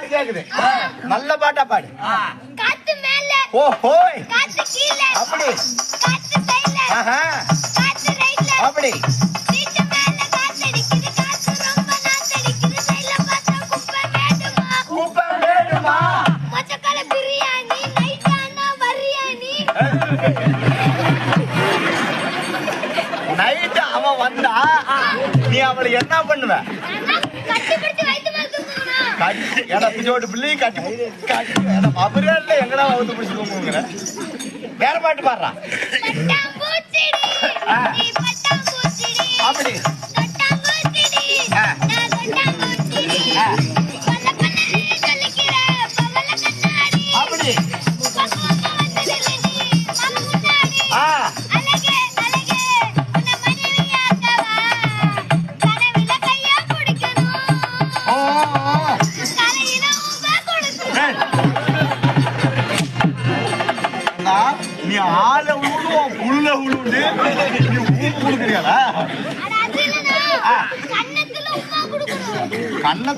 பாட்டு கேக்குது. நல்ல பாட்டா பாடு. காத்து மேல ஓஹோ காத்து கீழ அப்படி காத்து சைடுல ஆஹா காத்து ரைட்ல அப்படி சீட்டு மேல காத்து அடிக்குது காத்து ரொம்ப நாத்தடிக்குது சைடுல பார்த்தா குப்பை வேடுமா மொச்சக்கால பிரியாணி நைட் ஆனா வரியாணி நைட் அவன் வந்தா நீ அவளை என்ன பண்ணுவ? கட்டி பிடிச்சு வைத்து மாத்துறோம் கட்டி எடா பிஜோடு பிள்ளை கட்டி எடா அபரேல்ல எங்கடா வந்து பிடிச்சுக்கோங்கற வேற பாட்டு பாடுறா. பட்டாம்பூச்சிடி நீ பட்டாம்பூச்சிடி அப்படி பட்டாம்பூச்சிடி நான் பட்டாம்பூச்சிடி பல்ல பல்லனே ஜொலிக்கிற பவள கண்ணாடி அப்படி பக்கமா வந்துடுறீ மாமா முன்னாடி அழகே அழகே உன்னை மனைவியாக்கவா கனவில கையா பிடிக்கணும் தலையில ஊம்ப கொடுக்கணும் நீ ஆள உழுவோம் புல்ல உழுவுண்டு நீ ஊப்பு கொடுக்குறியாடா? அட அது இல்லனா கன்னத்துல உம்மா கொடுக்கணும் கண்ண